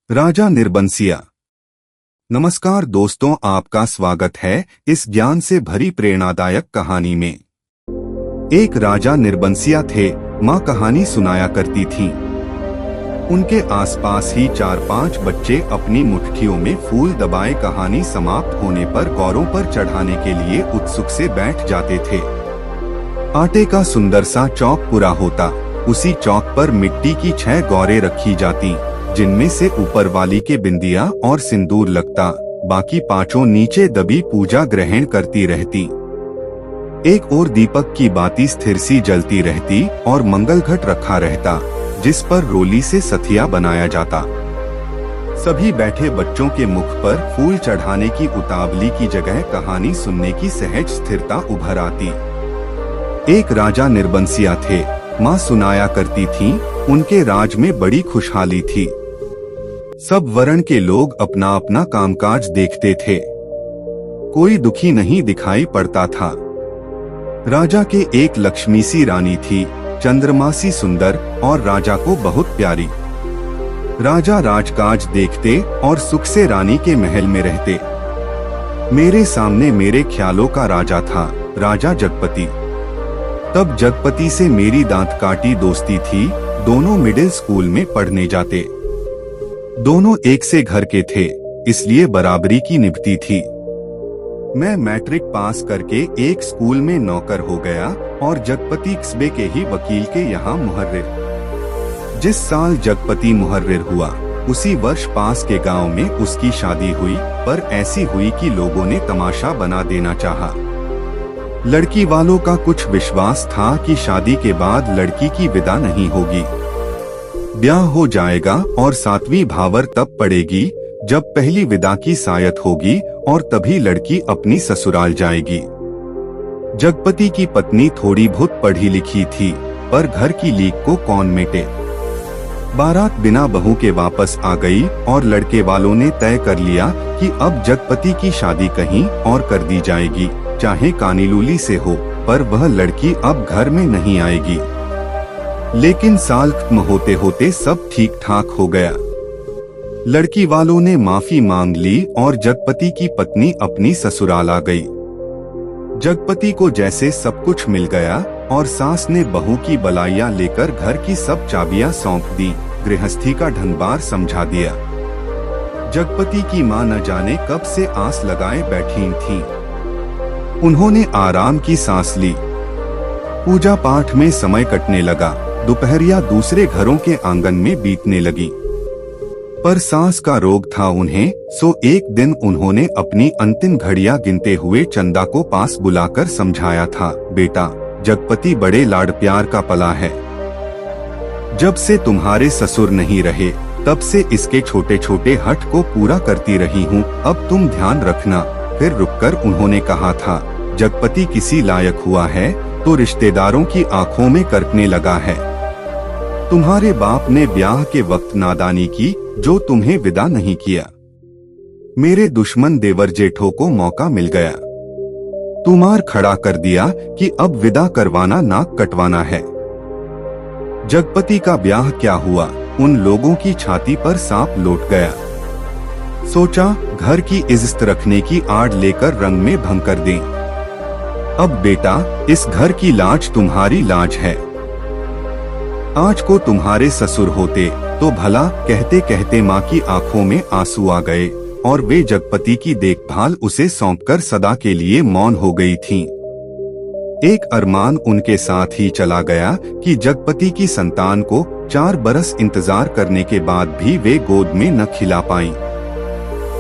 राजा निर्बंसिया। नमस्कार दोस्तों, आपका स्वागत है इस ज्ञान से भरी प्रेरणादायक कहानी में। एक राजा निर्बंसिया थे। माँ कहानी सुनाया करती थी। उनके आसपास ही 4-5 बच्चे अपनी मुट्ठियों में फूल दबाए कहानी समाप्त होने पर गौरों पर चढ़ाने के लिए उत्सुक से बैठ जाते थे। आटे का सुंदर सा चौक पूरा होता। उसी चौक पर मिट्टी की 6 गौरें रखी जाती, जिनमें से ऊपर वाली के बिंदिया और सिंदूर लगता, बाकी 5 नीचे दबी पूजा ग्रहण करती रहती। एक और दीपक की बाती स्थिर सी जलती रहती और मंगल घट रखा रहता, जिस पर रोली से सथिया बनाया जाता। सभी बैठे बच्चों के मुख पर फूल चढ़ाने की उतावली की जगह कहानी सुनने की सहज स्थिरता उभर आती। एक राजा निर्बंसिया थे। माँ सुनाया करती थीं, उनके राज में बड़ी खुशहाली थी। सब वर्ण के लोग अपना अपना कामकाज देखते थे। कोई दुखी नहीं दिखाई पड़ता था। राजा के एक लक्ष्मी सी रानी थी, चंद्रमा सी सुंदर और राजा को बहुत प्यारी। राजा राजकाज देखते और सुख से रानी के महल में रहते। मेरे सामने मेरे ख्यालों का राजा था, राजा जगपति। तब जगपति से मेरी दांत काटी दोस्ती थी। दोनों मिडिल स्कूल में पढ़ने जाते। दोनों एक से घर के थे, इसलिए बराबरी की निभती थी। मैं मैट्रिक पास करके एक स्कूल में नौकर हो गया और जगपति कस्बे के ही वकील के यहाँ मुहर्रिर। जिस साल जगपति मुहर्रिर हुआ, उसी वर्ष पास के गांव में उसकी शादी हुई, पर ऐसी हुई कि लोगों ने तमाशा बना देना चाहा। लड़की वालों का कुछ विश्वास था कि शादी के बाद लड़की की विदा नहीं होगी, ब्याह हो जाएगा और 7वीं भावर तब पड़ेगी जब पहली विदा की सायत होगी और तभी लड़की अपनी ससुराल जाएगी। जगपति की पत्नी थोड़ी बहुत पढ़ी लिखी थी, पर घर की लीक को कौन मेटे। बारात बिना बहू के वापस आ गई और लड़के वालों ने तय कर लिया कि अब जगपति की शादी कहीं और कर दी जाएगी, चाहे कानीलूली से हो, पर वह लड़की अब घर में नहीं आएगी। लेकिन साल खत्म होते होते सब ठीक ठाक हो गया। लड़की वालों ने माफी मांग ली और जगपति की पत्नी अपनी ससुराल आ गई। जगपति को जैसे सब कुछ मिल गया और सास ने बहू की बलाइयां लेकर घर की सब चाबियां सौंप दी, गृहस्थी का ढंगबार समझा दिया। जगपति की माँ न जाने कब से आस लगाए बैठी थी। उन्होंने आराम की सांस ली। पूजा पाठ में समय कटने लगा। दोपहरिया दूसरे घरों के आंगन में बीतने लगी। पर सांस का रोग था उन्हें, सो एक दिन उन्होंने अपनी अंतिम घड़ियां गिनते हुए चंदा को पास बुलाकर समझाया था, बेटा, जगपति बड़े लाड प्यार का पला है। जब से तुम्हारे ससुर नहीं रहे, तब से इसके छोटे छोटे हठ को पूरा करती रही हूँ, अब तुम ध्यान रखना। फिर रुककर उन्होंने कहा था, जगपति किसी लायक हुआ है तो रिश्तेदारों की आंखों में करकने लगा है। तुम्हारे बाप ने ब्याह के वक्त नादानी की, जो तुम्हें विदा नहीं किया। मेरे दुश्मन देवर जेठों को मौका मिल गया। तुम्हार खड़ा कर दिया कि अब विदा करवाना नाक कटवाना है। जगपति का ब्याह क्या हुआ, उन लोगों की छाती पर सांप लौट गया। सोचा घर की इज्जत रखने की आड़ लेकर रंग में भंग कर दें। अब बेटा, इस घर की लाज तुम्हारी लाज है। आज को तुम्हारे ससुर होते तो भला, कहते कहते माँ की आंखों में आंसू आ गए और वे जगपति की देखभाल उसे सौंपकर सदा के लिए मौन हो गई थीं। एक अरमान उनके साथ ही चला गया कि जगपति की संतान को 4 बरस इंतजार करने के बाद भी वे गोद में न खिला पाईं।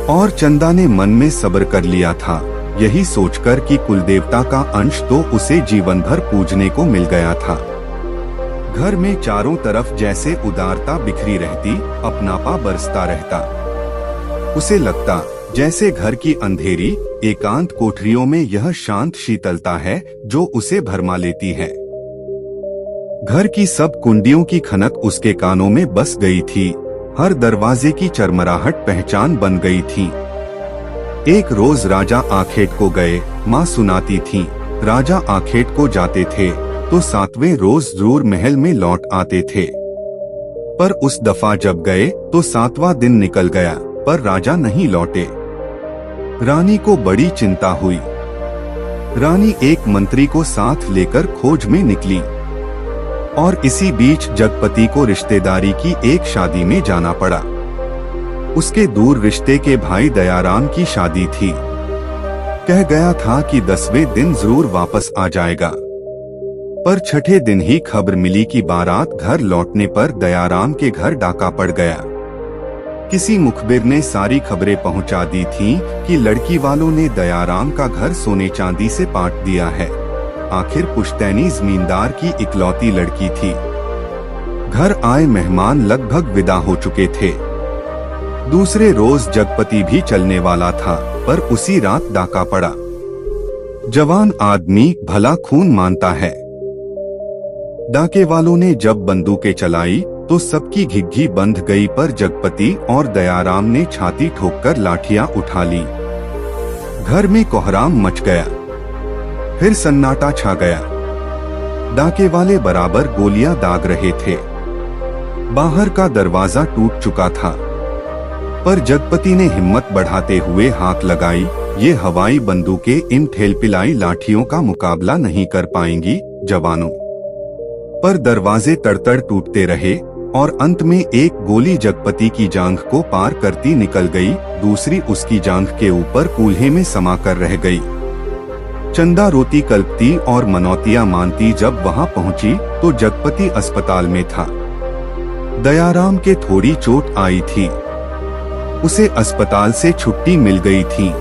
और चंदा ने मन में सब्र कर लिया था, यही सोचकर कि कुलदेवता का अंश तो उसे जीवन भर पूजने को मिल गया था। घर में चारों तरफ जैसे उदारता बिखरी रहती, अपनापा बरसता रहता। उसे लगता जैसे घर की अंधेरी एकांत कोठरियों में यह शांत शीतलता है जो उसे भरमा लेती है। घर की सब कुंडियों की खनक उसके कानों में बस गई थी। हर दरवाजे की चरमराहट पहचान बन गई थी। एक रोज राजा आखेट को गए। माँ सुनाती थीं, राजा आखेट को जाते थे तो 7वें रोज जरूर महल में लौट आते थे। पर उस दफा जब गए तो 7वां दिन निकल गया पर राजा नहीं लौटे। रानी को बड़ी चिंता हुई। रानी एक मंत्री को साथ लेकर खोज में निकली और इसी बीच जगपति को रिश्तेदारी की एक शादी में जाना पड़ा। उसके दूर रिश्ते के भाई दयाराम की शादी थी। कह गया था कि 10वें दिन जरूर वापस आ जाएगा, पर छठे दिन ही खबर मिली कि बारात घर लौटने पर दयाराम के घर डाका पड़ गया। किसी मुखबिर ने सारी खबरें पहुंचा दी थीं कि लड़की वालों ने दयाराम का घर सोने चांदी से पाट दिया है। आखिर पुश्तैनी जमींदार की इकलौती लड़की थी। घर आए मेहमान लगभग विदा हो चुके थे। दूसरे रोज जगपति भी चलने वाला था, पर उसी रात डाका पड़ा। जवान आदमी भला खून मानता है। डाके वालों ने जब बंदूकें चलाई तो सबकी घिघी बंध गई, पर जगपति और दयाराम ने छाती ठोककर लाठियां उठा ली। घर में कोहराम मच गया। फिर सन्नाटा छा गया। डाके वाले बराबर गोलियां दाग रहे थे। बाहर का दरवाजा टूट चुका था, पर जगपति ने हिम्मत बढ़ाते हुए हाथ लगाई। ये हवाई बंदूकें इन ठेलपिलाई लाठियों का मुकाबला नहीं कर पाएंगी जवानों। पर दरवाजे तड़तड़ टूटते रहे और अंत में एक गोली जगपति की जांघ को पार करती निकल गई, दूसरी उसकी जांघ के ऊपर कूल्हे में समा कर रह गई। चंदा रोती कल्पती और मनौतियां मानती जब वहां पहुंची तो जगपति अस्पताल में था। दयाराम के थोड़ी चोट आई थी। उसे अस्पताल से छुट्टी मिल गई थी।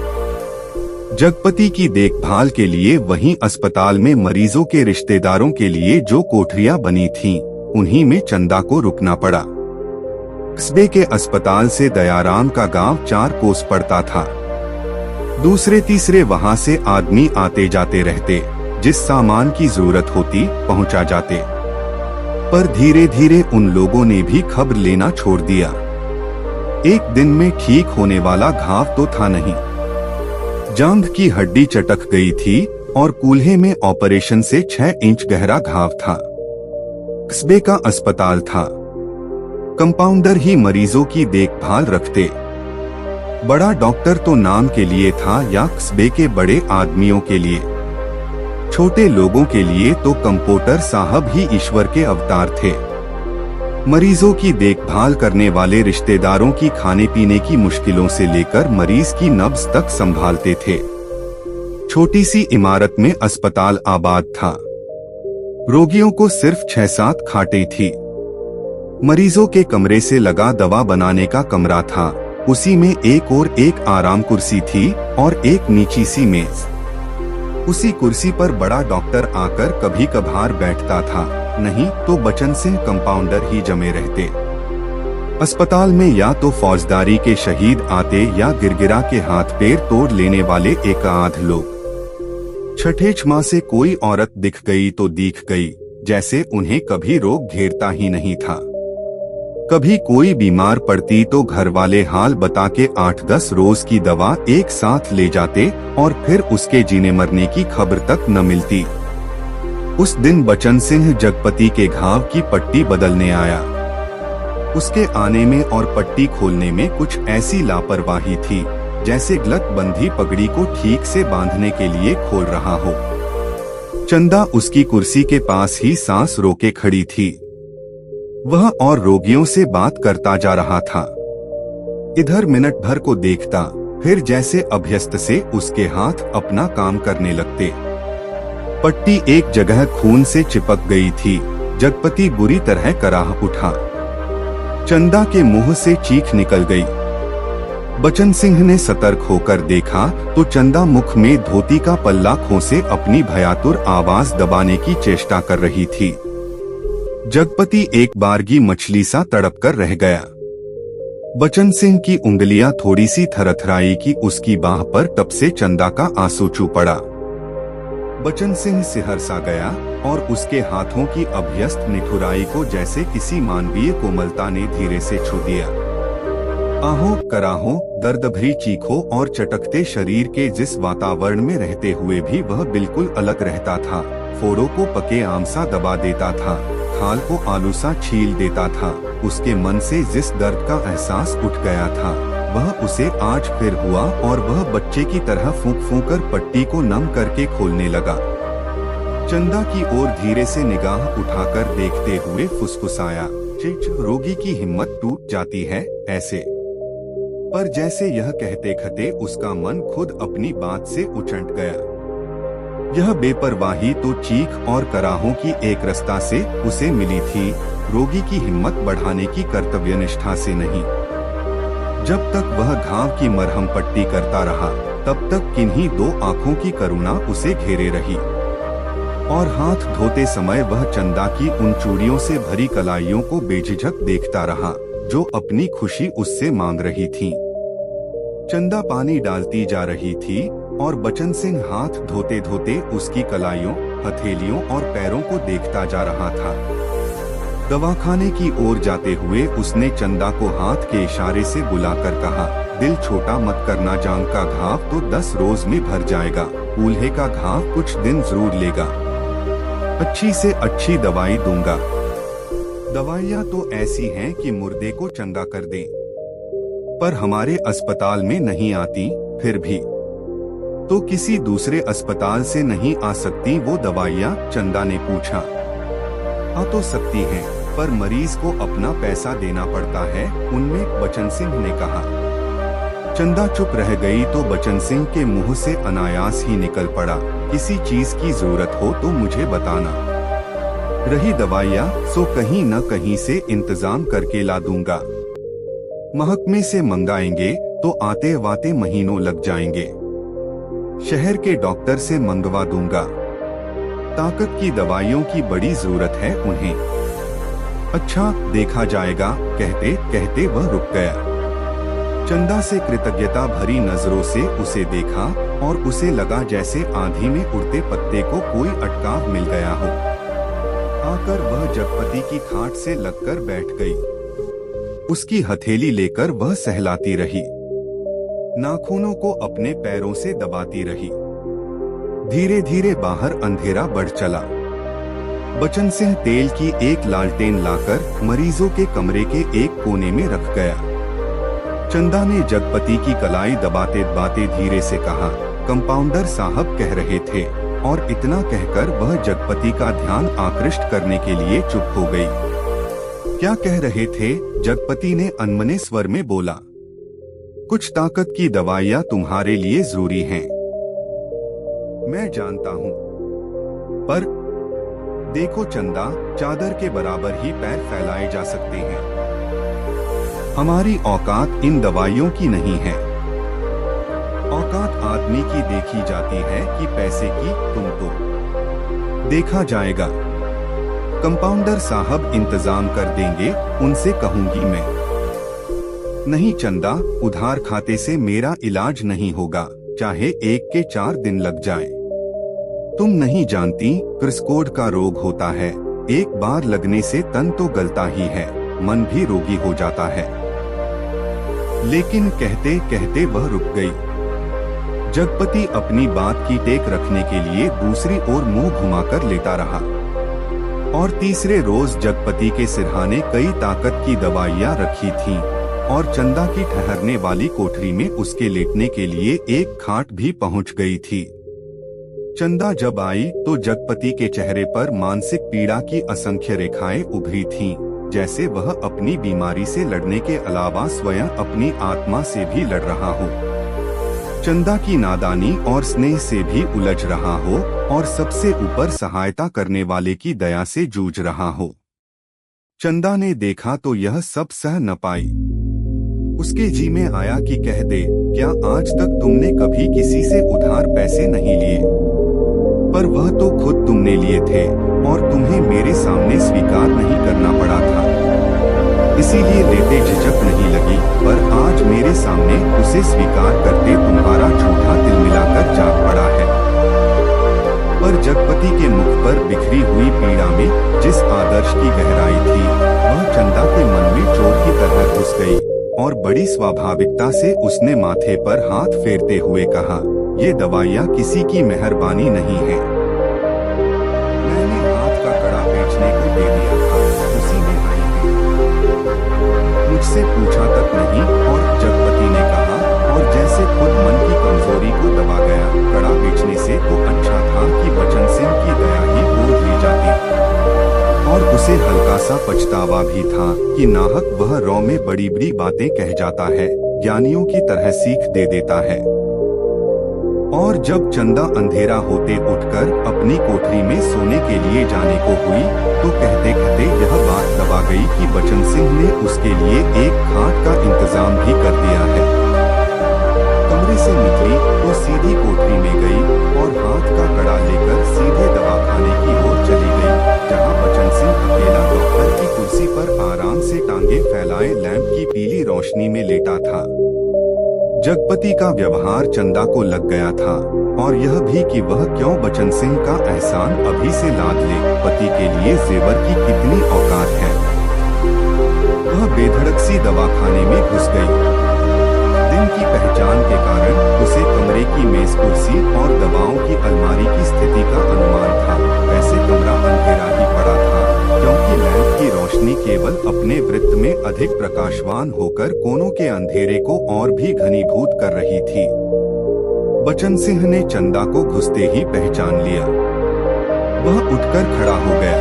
जगपति की देखभाल के लिए वहीं अस्पताल में मरीजों के रिश्तेदारों के लिए जो कोठरियां बनी थीं, उन्हीं में चंदा को रुकना पड़ा। कस्बे के अस्पताल से दयाराम का गांव 4 कोस पड़ता था। दूसरे तीसरे वहां से आदमी आते जाते रहते, जिस सामान की जरूरत होती पहुंचा जाते। पर धीरे धीरे उन लोगों ने भी खबर लेना छोड़ दिया। एक दिन में ठीक होने वाला घाव तो था नहीं। जांघ की हड्डी चटक गई थी और कूल्हे में ऑपरेशन से 6 इंच गहरा घाव था। कस्बे का अस्पताल था। कंपाउंडर ही मरीजों की देखभाल रखते। बड़ा डॉक्टर तो नाम के लिए था या कस्बे के बड़े आदमियों के लिए। छोटे लोगों के लिए तो कंपाउंडर साहब ही ईश्वर के अवतार थे। मरीजों की देखभाल करने वाले रिश्तेदारों की खाने पीने की मुश्किलों से लेकर मरीज की नब्ज तक संभालते थे। छोटी सी इमारत में अस्पताल आबाद था। रोगियों को सिर्फ 6-7 खाटें थी। मरीजों के कमरे से लगा दवा बनाने का कमरा था। उसी में एक और एक आराम कुर्सी थी और एक नीची सी मेज। उसी कुर्सी पर बड़ा डॉक्टर आकर कभी कभार बैठता था, नहीं तो बचन सिंह कंपाउंडर ही जमे रहते। अस्पताल में या तो फौजदारी के शहीद आते या गिरगिरा के हाथ पैर तोड़ लेने वाले एक आध लोग। छठे छमा से कोई औरत दिख गई तो दिख गई, जैसे उन्हें कभी रोग घेरता ही नहीं था। कभी कोई बीमार पड़ती तो घर वाले हाल बता के 8-10 रोज की दवा एक साथ ले जाते और फिर उसके जीने मरने की खबर तक न मिलती। उस दिन बचन सिंह जगपति के घाव की पट्टी बदलने आया। उसके आने में और पट्टी खोलने में कुछ ऐसी लापरवाही थी जैसे गलत बंधी पगड़ी को ठीक से बांधने के लिए खोल रहा हो। चंदा उसकी कुर्सी के पास ही सांस रोके खड़ी थी। वह और रोगियों से बात करता जा रहा था। इधर मिनट भर को देखता, फिर जैसे अभ्यस्त से उसके हाथ अपना काम करने लगते। पट्टी एक जगह खून से चिपक गई थी। जगपति बुरी तरह कराह उठा। चंदा के मुंह से चीख निकल गई। बचन सिंह ने सतर्क होकर देखा तो चंदा मुख में धोती का पल्ला खोसे अपनी भयातुर आवाज दबाने की चेष्टा कर रही थी। जगपति एक बारगी मछली सा तड़प कर रह गया। बचन सिंह की उंगलियां थोड़ी सी थरथराई कि उसकी बाह पर तब से चंदा का आंसू चू पड़ा। बचन सिंह सिहर सा गया और उसके हाथों की अभ्यस्त निठुराई को जैसे किसी मानवीय कोमलता ने धीरे से छू दिया। आहो कराहो, दर्द भरी चीखों और चटकते शरीर के जिस वातावरण में रहते हुए भी वह बिल्कुल अलग रहता था। फोड़ों को पके आम सा दबा देता था, खाल को आलू सा छील देता था। उसके मन से जिस दर्द का एहसास उठ गया था वह उसे आज फिर हुआ और वह बच्चे की तरह फूंक फूंक कर पट्टी को नम करके खोलने लगा। चंदा की ओर धीरे से निगाह उठाकर देखते हुए फुसफुसाया, रोगी की हिम्मत टूट जाती है ऐसे। पर जैसे यह कहते कहते उसका मन खुद अपनी बात से उचट गया। यह बेपरवाही तो चीख और कराहों की एक रास्ता से उसे मिली थी, रोगी की हिम्मत बढ़ाने की कर्तव्यनिष्ठा से नहीं। जब तक वह घाव की मरहम पट्टी करता रहा तब तक किन्हीं दो आंखों की करुणा उसे घेरे रही और हाथ धोते समय वह चंदा की उन चूड़ियों से भरी कलाइयों को बेझिझक देखता रहा जो अपनी खुशी उससे मांग रही थीं। चंदा पानी डालती जा रही थी और बचन सिंह हाथ धोते धोते उसकी कलाइयों, हथेलियों और पैरों को देखता जा रहा था। दवाखाने की ओर जाते हुए उसने चंदा को हाथ के इशारे से बुलाकर कहा, दिल छोटा मत करना, जान का घाव तो 10 रोज में भर जाएगा, उल्हे का घाव कुछ दिन जरूर लेगा, अच्छी से अच्छी दवाई दूंगा। दवाइयाँ तो ऐसी हैं कि मुर्दे को चंगा कर दें, पर हमारे अस्पताल में नहीं आती। फिर भी तो किसी दूसरे अस्पताल से नहीं आ सकती वो दवाइयाँ? चंदा ने पूछा। आ तो सकती हैं, पर मरीज को अपना पैसा देना पड़ता है, उनमें बचन सिंह ने कहा। चंदा चुप रह गई तो बचन सिंह के मुंह से अनायास ही निकल पड़ा, किसी चीज की जरूरत हो तो मुझे बताना, रही दवाइयाँ सो कहीं न कहीं से इंतजाम करके ला दूंगा, महकमे से मंगाएंगे तो आते वाते महीनों लग जाएंगे, शहर के डॉक्टर से मंगवा दूंगा, ताकत की दवाइयों की बड़ी जरूरत है उन्हें। अच्छा देखा जाएगा, कहते कहते वह रुक गया। चंदा से कृतज्ञता भरी नजरों से उसे देखा और उसे लगा जैसे आंधी में उड़ते पत्ते को कोई अटकाव मिल गया हो। आकर वह जगपति की खाट से लगकर बैठ गई। उसकी हथेली लेकर वह सहलाती रही, नाखूनों को अपने पैरों से दबाती रही। धीरे धीरे बाहर अंधेरा बढ़ चला। बचन सिंह तेल की एक लालटेन लाकर मरीजों के कमरे के एक कोने में रख गया। चंदा ने जगपति की कलाई दबाते दबाते धीरे से कहा, कंपाउंडर साहब कह रहे थे, और इतना कहकर वह जगपति का ध्यान आकृष्ट करने के लिए चुप हो गई। क्या कह रहे थे? जगपति ने अनमने स्वर में बोला, कुछ ताकत की दवाइयाँ तुम्हारे लिए जरूरी हैं। मैं जानता हूँ, पर देखो चंदा, चादर के बराबर ही पैर फैलाए जा सकते हैं। हमारी औकात इन दवाइयों की नहीं है। औकात आदमी की देखी जाती है कि पैसे की। तुम तो देखा जाएगा। कंपाउंडर साहब इंतजाम कर देंगे, उनसे कहूंगी मैं। नहीं चंदा, उधार खाते से मेरा इलाज नहीं होगा, चाहे 1 के 4 दिन लग जाए। तुम नहीं जानती, क्रिस्कोड का रोग होता है, एक बार लगने से तन तो गलता ही है, मन भी रोगी हो जाता है। लेकिन कहते कहते वह रुक गई। जगपति अपनी बात की टेक रखने के लिए दूसरी ओर मुंह घुमाकर लेटा रहा और तीसरे रोज जगपति के सिरहाने कई ताकत की दवाइयाँ रखी थीं और चंदा की ठहरने वाली कोठरी में उसके लेटने के लिए एक खाट भी पहुंच गई थी। चंदा जब आई तो जगपति के चेहरे पर मानसिक पीड़ा की असंख्य रेखाएं उभरी थीं, जैसे वह अपनी बीमारी से लड़ने के अलावा स्वयं अपनी आत्मा से भी लड़ रहा हो, चंदा की नादानी और स्नेह से भी उलझ रहा हो और सबसे ऊपर सहायता करने वाले की दया से जूझ रहा हो। चंदा ने देखा तो यह सब सह न पाई। उसके जी में आया कि कह दे, क्या आज तक तुमने कभी किसी से उधार पैसे नहीं लिए? पर वह तो खुद तुमने लिए थे और तुम्हें मेरे सामने स्वीकार नहीं करना पड़ा था, इसीलिए लेते झिझक नहीं लगी, पर आज मेरे सामने उसे स्वीकार करते तुम्हारा झूठा दिल मिलाकर जाग पड़ा है। पर जगपति के मुख पर बिखरी हुई पीड़ा में जिस आदर्श की गहराई थी, वह चंदा के मन में चोट की तरह घुस गई और बड़ी स्वाभाविकता से उसने माथे पर हाथ फेरते हुए कहा, ये दवाइयाँ किसी की मेहरबानी नहीं है। मैंने हाथ का कड़ा बेचने को दे दिया था, उसी में आई है। मुझसे पूछा तक नहीं। और जगपति ने कहा, और जैसे खुद मन की कमजोरी को दबा गया, कड़ा बेचने से तो अच्छा था कि बचन सिंह की दया ही गोद ली जाती। और उसे हल्का सा पछतावा भी था कि नाहक वह रौ में बड़ी बड़ी बातें कह जाता है, ज्ञानियों की तरह सीख दे देता है। और जब चंदा अंधेरा होते उठकर अपनी कोठरी में सोने के लिए जाने को हुई, तो कहते कहते यह बात दबा गई कि बचन सिंह ने उसके लिए एक खाट का इंतजाम भी कर दिया है। कमरे से निकली तो सीधी कोठरी में गई और हाथ का कड़ा लेकर सीधे दवाखाने की ओर चली गई, जहां बचन सिंह अकेला डॉक्टर की कुर्सी पर आराम से टांगे फैलाए लैंप की पीली रोशनी में लेटा था। जगपति का व्यवहार चंदा को लग गया था, और यह भी कि वह क्यों बचन सिंह का एहसान अभी से लाद ले। पति के लिए जेवर की कितनी औकात है। वह बेधड़क सी दवाखाने में घुस गई। दिन की पहचान के कारण उसे कमरे की मेज कुर्सी और दवाओं की अलमारी की स्थिति का अनुमान था। वैसे कमरा अंधेरा ही पड़ा था, क्योंकि लैंप की रोशनी केवल अपने वृत्त में अधिक प्रकाशवान होकर कोनों के अंधेरे को और भी घनीभूत कर रही थी। बचन सिंह ने चंदा को घुसते ही पहचान लिया। वह उठकर खड़ा हो गया।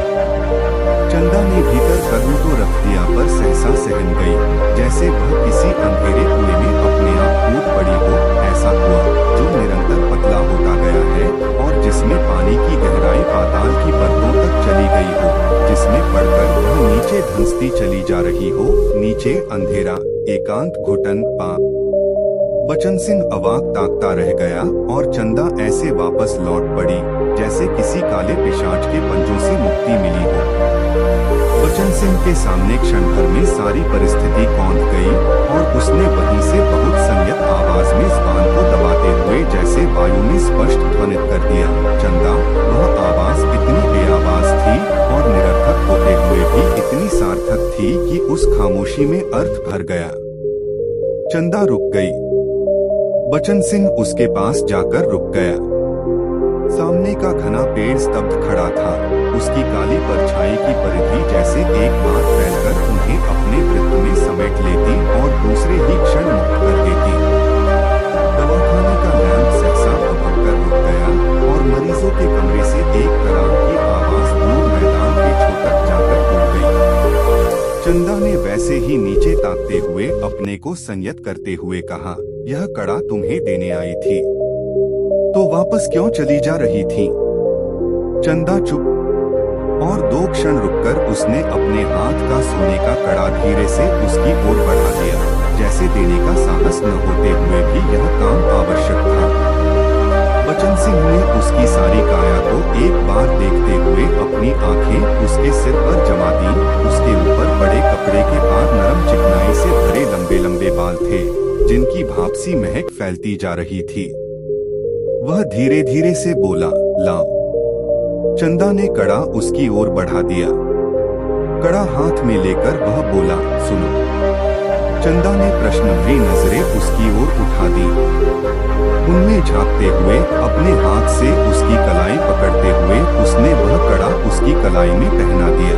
चंदा ने भीतर कदम तो रख दिया, पर सहसा सहम गई, जैसे वह किसी अंधेरे कुएं में अपने आप कूद पड़ी हो। ऐसा हुआ जो निरंतर पतला होता गया है और जिसमें पानी की गहराई पाताल की परतों तक चली गई हो, जिसमें पड़कर वह नीचे धंसती चली जा रही हो। नीचे अंधेरा, एकांत, घुटन, पाप। बचन सिंह अवाक ताकता रह गया और चंदा ऐसे वापस लौट पड़ी जैसे किसी काले पिशाच के पंजों से मुक्ति मिली हो। बचन सिंह के सामने क्षण भर में सारी परिस्थिति कौंध गई और उसने वहीं से बहुत संयत आवाज में जुबान को दबाते हुए जैसे वायु में स्पष्ट ध्वनित कर दिया, चंदा। वह आवाज इतनी बेआवाज थी और निरर्थक होते हुए भी इतनी सार्थक थी कि उस खामोशी में अर्थ भर गया। चंदा रुक गई। बचन सिंह उसके पास जाकर रुक गया। सामने का घना पेड़ स्तब्ध खड़ा था। उसकी काली परछाई की परिधि जैसे एक बार फैलकर उन्हें अपने वृत्त में समेट लेती और दूसरे ही क्षण मुक्त कर देती। दवाखाने का लैंप सहसा भभक कर रुक गया और मरीजों के कमरे से एक तरह की आवाज दूर मैदान के छोर तक जाकर टूट गई। चंदा ने वैसे ही नीचे ताकते हुए अपने को संयत करते हुए कहा, यह कड़ा तुम्हें देने आई थी, तो वापस क्यों चली जा रही थी? चंदा चुप। और 2 क्षण रुककर उसने अपने हाथ का सोने का कड़ा धीरे से उसकी ओर बढ़ा दिया, जैसे देने का साहस न होते हुए भी यह काम आवश्यक था। बचन सिंह ने उसकी सारी काया को एक बार देखते हुए अपनी आंखें उसके सिर पर जमा दी। उसके ऊपर बड़े कपड़े के पार नरम चिकनाई से भरे लंबे लंबे बाल थे, जिनकी भाप सी महक फैलती जा रही थी। वह धीरे धीरे से बोला, लाओ। चंदा ने कड़ा उसकी ओर बढ़ा दिया। कड़ा हाथ में लेकर वह बोला, सुनो। चंदा ने प्रश्नभरी नजरें उसकी ओर उठा दी। उनमें झांकते हुए अपने हाथ से उसकी कलाई पकड़ते हुए उसने वह कड़ा उसकी कलाई में पहना दिया।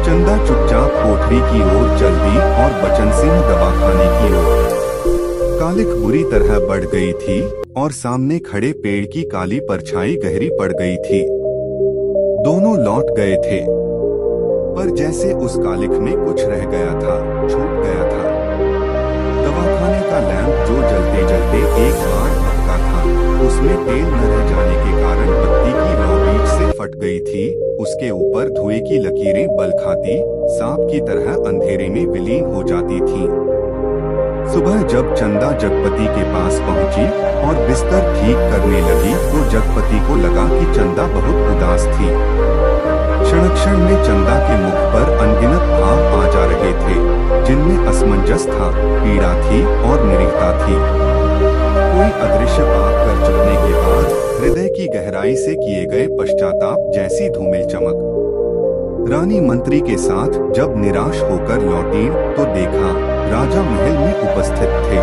चंदा चुपचाप कोठरी की ओर चल दी और बचन सिंह दवाखाने की ओर। कालिख बुरी तरह बढ़ गई थी और सामने खड़े पेड़ की काली परछाई गहरी पड़ गई थी। दोनों लौट गए थे, पर जैसे उस कालिख में कुछ रह गया था, छूट गया था। दवाखाने का लैंप जो जलते जलते एक बार भटका था, उसमें तेल न रह जाने के कारण बत्ती की लौ बीच से फट गई थी। उसके ऊपर धुएं की लकीरें बल खाती सांप की तरह अंधेरे में विलीन हो जाती थीं। सुबह जब चंदा जगपति के पास पहुंची और बिस्तर ठीक करने लगी, तो जगपति को लगा कि चंदा बहुत उदास थी। क्षण क्षण में चंदा के मुख पर अनगिनत भाव आ जा रहे थे, जिनमें असमंजस था, पीड़ा थी और निरीहता थी। कोई अदृश्य पाप कर चुकने के बाद हृदय की गहराई से किए गए पश्चाताप जैसी धूमिल चमक। रानी मंत्री के साथ जब निराश होकर लौटी तो देखा राजा महल में उपस्थित थे।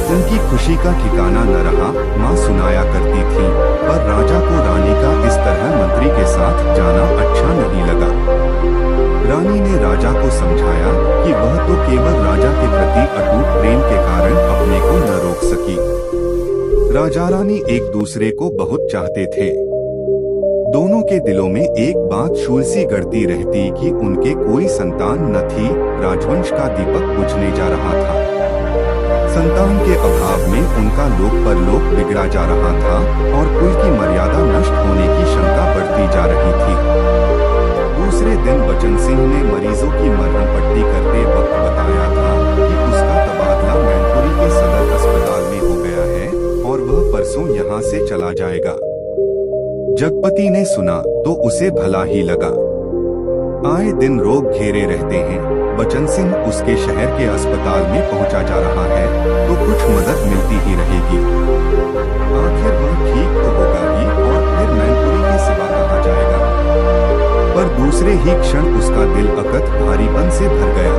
उनकी खुशी का ठिकाना न रहा। माँ सुनाया करती थी, पर राजा को रानी का इस तरह मंत्री के साथ जाना अच्छा नहीं लगा। रानी ने राजा को समझाया कि वह तो केवल राजा के प्रति अटूट प्रेम के कारण अपने को न रोक सकी। राजा रानी एक दूसरे को बहुत चाहते थे। दोनों के दिलों में एक बात शूल सी गढ़ती रहती कि उनके कोई संतान न थी। राजवंश का दीपक बुझने जा रहा था। संतान के अभाव में उनका लोक परलोक बिगड़ा जा रहा था और कुल की मर्यादा नष्ट होने की शंका बढ़ती जा रही थी। दूसरे दिन बचन सिंह ने मरीजों की मरहम पट्टी करते वक्त बताया था कि उसका तबादला मैनपुरी के सदर अस्पताल में हो गया है और वह परसों यहाँ से चला जाएगा। जगपति ने सुना तो उसे भला ही लगा। आए दिन रोग घेरे रहते हैं। बचन सिंह उसके शहर के अस्पताल में पहुंचा जा रहा है तो कुछ मदद मिलती ही रहेगी। आखिर वह ठीक तो होगा ही और फिर मैनपुरी के सिवा कहा जाएगा। पर दूसरे ही क्षण उसका दिल अकथ भारीपन से भर गया।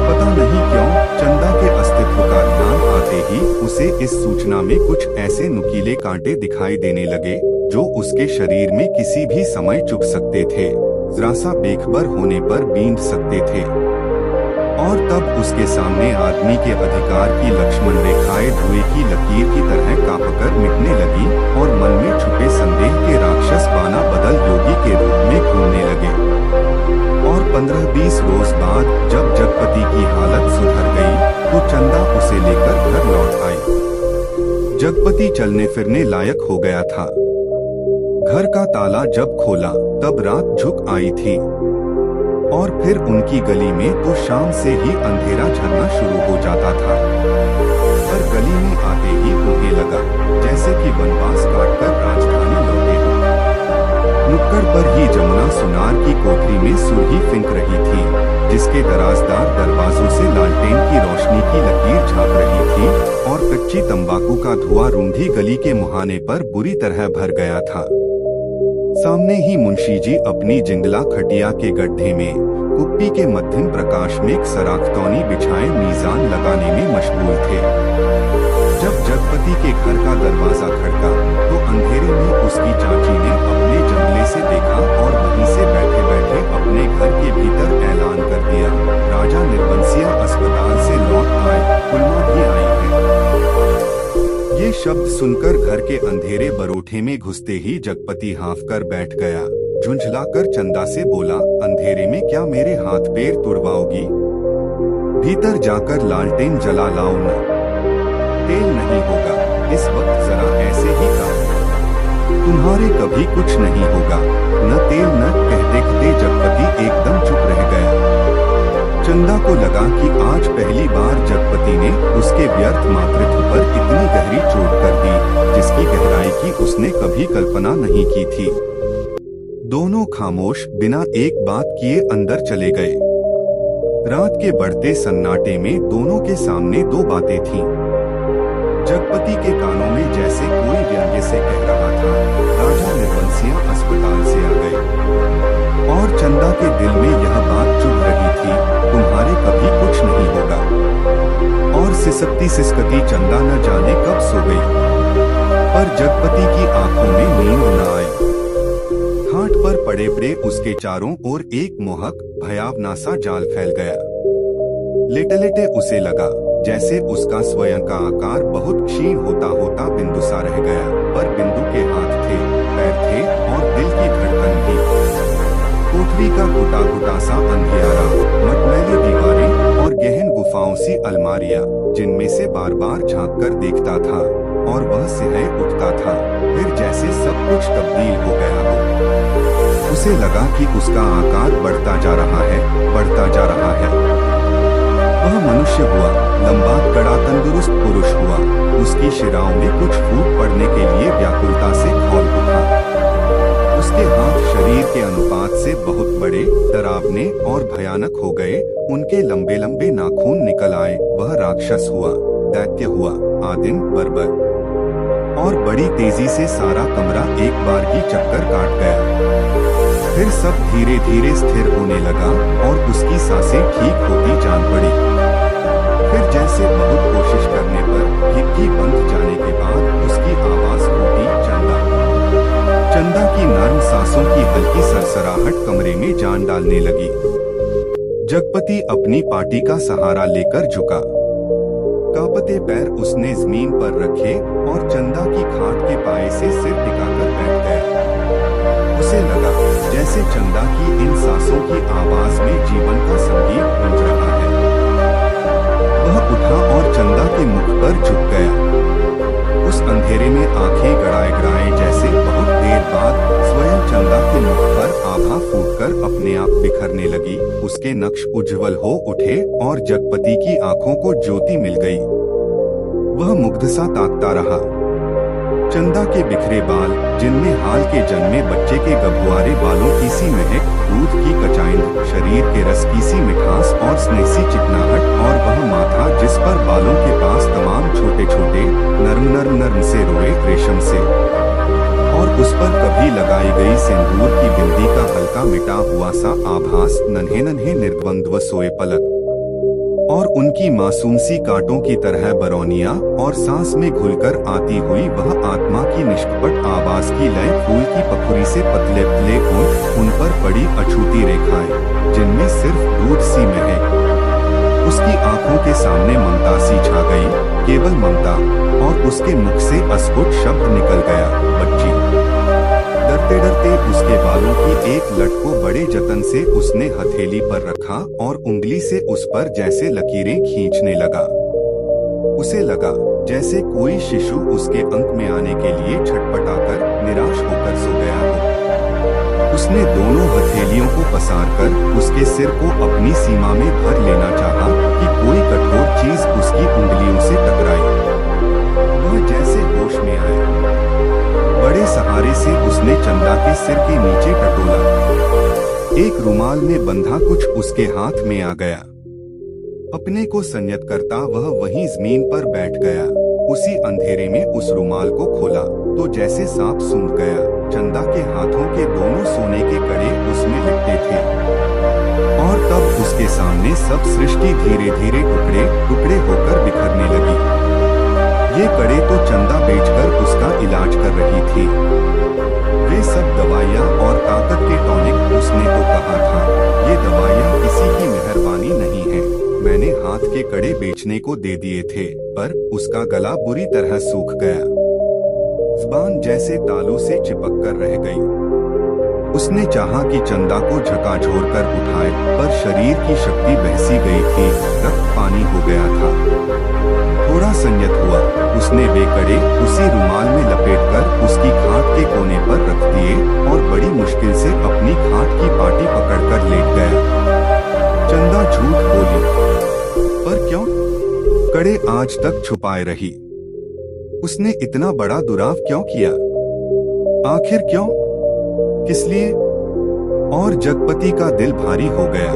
पता नहीं क्यों चंदा के अस्तित्व का ध्यान आते ही उसे इस सूचना में कुछ ऐसे नुकीले कांटे दिखाई देने लगे जो उसके शरीर में किसी भी समय चुभ सकते थे, जरा सा बेखबर होने पर बींध सकते थे। और तब उसके सामने आदमी के अधिकार की लक्ष्मण रेखाएं धुएं की लकीर की तरह कांपकर मिटने लगी और मन में छुपे संदेह के राक्षस बाना बदल योगी के रूप में घूमने लगे। और 15-20 रोज बाद जब जगपति की हालत सुधर गई तो चंदा उसे लेकर घर लौट आई। जगपति चलने फिरने लायक हो गया था। घर का ताला जब खोला तब रात झुक आई थी और फिर उनकी गली में तो शाम से ही अंधेरा झरना शुरू हो जाता था। पर गली में आते ही उन्हें लगा जैसे कि वनवास काटकर राजधानी लौटे हो। नुक्कड़ पर ही जमुना सुनार की कोठरी में सुरही फिंक रही थी, जिसके दराजदार दरवाजों से लालटेन की रोशनी की लकीर झांक रही थी और कच्ची तंबाकू का धुआं रूंधी गली के मुहाने पर बुरी तरह भर गया था। सामने ही मुंशी जी अपनी जिंगला खटिया के गड्ढे में कुप्पी के मध्यम प्रकाश में एक सराखतौनी बिछाए मीजान लगाने में मशगूल थे। जब जगपति के घर का दरवाजा खड़का तो अंधेरे में उसकी चाची ने अपने जंगले से देखा और वहीं से बैठे बैठे अपने घर के भीतर ऐलान कर दिया, राजा निर्बंसिया अस्पताल से लौट आए, कुलमा भी आई है। ये शब्द सुनकर घर के अंधेरे बरोठे में घुसते ही जगपति हांफ कर बैठ गया। झुंझलाकर चंदा से बोला, अंधेरे में क्या मेरे हाथ पैर तुड़वाओगी? भीतर जाकर लालटेन जला लाओ न। तेल नहीं होगा, इस वक्त जरा ऐसे ही कहा, तुम्हारे कभी कुछ नहीं होगा, न तेल न। कहते कहते जगपति एकदम चुप रह गया। चंदा को लगा कि आज पहली बार जगपति ने उसके व्यर्थ मातृत्व पर इतनी गहरी चोट कर दी जिसकी गहराई की उसने कभी कल्पना नहीं की थी। दोनों खामोश बिना एक बात किए अंदर चले गए। रात के बढ़ते सन्नाटे में दोनों के सामने दो बातें थीं। जगपति के कानों में जैसे कोई व्यंग्य से कह रहा था, राजा निर्बंसिया अस्पताल से आ गए। और चंदा के दिल में यह बात चुभ रही थी, तुम्हारे कभी कुछ नहीं होगा। और सिसकती चंदा न जाने कब सो गई, पर जगपति की आंखों में नींद न आई। खाट पर पड़े पड़े उसके चारों ओर एक मोहक भयावना सा जाल फैल गया। लेटे लेटे उसे लगा जैसे उसका स्वयं का आकार बहुत क्षीण होता होता बिंदु सा रह गया, पर बिंदु के हाथ थे, पैर थे और दिल की धड़कन भी। कोठरी का घुटा घुटा सा अंधियारा, मटमैली दीवारें और गहन गुफाओं सी अलमारियां जिनमें से बार बार झांक कर देखता था और वह सिहर उठता था, फिर जैसे सब कुछ तब्दील हो गया हो। उसे लगा कि उसका आकार बढ़ता जा रहा है, बढ़ता जा रहा है। वह मनुष्य हुआ, लंबा कड़ा तंदुरुस्त पुरुष हुआ। उसकी शिराओं में कुछ फूट पड़ने के लिए व्याकुलता से खौल उठा। उसके हाथ शरीर के अनुपात से बहुत बड़े, डरावने और भयानक हो गए। उनके लंबे लंबे नाखून निकल आए। वह राक्षस हुआ, दैत्य हुआ, आदिम, बर्बर। और बड़ी तेजी से सारा कमरा एक बार की चक्कर काट गया। फिर सब धीरे धीरे स्थिर होने लगा और उसकी सांसें ठीक होती जान पड़ी। फिर जैसे बहुत कोशिश करने पर हिक्की बंध जाने के बाद उसकी आवाज फूटी, चंदा। चंदा की नर्म सांसों की हल्की सरसराहट कमरे में जान डालने लगी। जगपति अपनी पाटी का सहारा लेकर झुका। कांपते पैर उसने जमीन पर रखे और चंदा की खाट के पाए से सिर टिकाकर बैठ गया। उसे लगा जैसे चंदा की इन सांसों की आवाज में जीवन का संगीत गूंज रहा है। वह उठा और चंदा के मुख पर झुक गया। उस अंधेरे में आंखें गड़ाए गड़ाए जैसे बहुत देर बाद स्वयं चंदा के मुख पर आभा फूटकर अपने आप बिखरने लगी। उसके नक्श उज्ज्वल हो उठे और जगपति की आंखों को ज्योति मिल गई। वह मुग्ध सा ताकता रहा। चंदा के बिखरे बाल, जिनमें हाल के जन्मे बच्चे के गबुआरे बालों की सी महक, दूध की कचाइंद, शरीर के रस की सी मिठास और स्नेह सी चिकनाहट, और वह माथा जिस पर बालों के पास तमाम छोटे छोटे नर्म से रोए रेशम से, और उस पर कभी लगाई गई सिंदूर की बिंदी का हल्का मिटा हुआ सा आभास, नन्हे नन्हे निर्द्वंद्व सोए पलक, और उनकी मासूम सी कांटों की तरह बरौनिया, और सांस में घुलकर आती हुई वह आत्मा की निष्कपट आवाज की लय, फूल की पखुरी से पतले पतले होंठ, उन पर पड़ी अछूती रेखाएं जिनमें सिर्फ दूध सी महक। उसकी आंखों के सामने ममता सी छा गई, केवल ममता, और उसके मुख से अस्फुट शब्द निकल गया, बच्ची। डरते डरते उसके बालों की एक लट को बड़े जतन से उसने हथेली पर रखा और उंगली से उस पर जैसे लकीरें खींचने लगा। उसे लगा जैसे कोई शिशु उसके अंक में आने के लिए छटपटाकर निराश होकर सो गया हो। उसने दोनों हथेलियों को पसारकर उसके सिर को अपनी सीमा में भर लेना चाहा कि कोई कठोर चीज उसकी उंगलियों से टकराई। वह जैसे होश में आया। बड़े सहारे से उसने चंदा के सिर के नीचे टटोला। एक रुमाल में बंधा कुछ उसके हाथ में आ गया। अपने को संयत करता वह वहीं जमीन पर बैठ गया। उसी अंधेरे में उस रुमाल को खोला तो जैसे सांप सूंघ गया। चंदा के हाथों के दोनों सोने के कड़े उसमें लिपटे थे, और तब उसके सामने सब सृष्टि धीरे धीरे टुकड़े टुकड़े होकर बिखरने लगी। ये कड़े तो चंदा बेचकर उसका इलाज कर रही थी। वे सब दवाइयाँ और ताकत के टॉनिक। उसने तो कहा था ये दवाइयाँ किसी की मेहरबानी नहीं है, मैंने हाथ के कड़े बेचने को दे दिए थे, पर उसका गला बुरी तरह सूख गया। जुबान जैसे तालू से चिपक कर रह गई। उसने चाहा कि चंदा को झकझोर कर उठाए, पर शरीर की शक्ति बहसी गई थी, रक्त पानी हो गया था। थोड़ा संयत हुआ, उसने वे कड़े उसी रुमाल में लपेटकर उसकी खाट के कोने पर रख दिए और बड़ी मुश्किल से अपनी खाट की पाटी पकड़कर लेट गया। चंदा झूठ बोली, पर क्यों? कड़े आज तक छुपाए रही। उसने इतना बड़ा दुराव क्यों किया? आखिर क्यों? किस लिए? और जगपति का दिल भारी हो गया।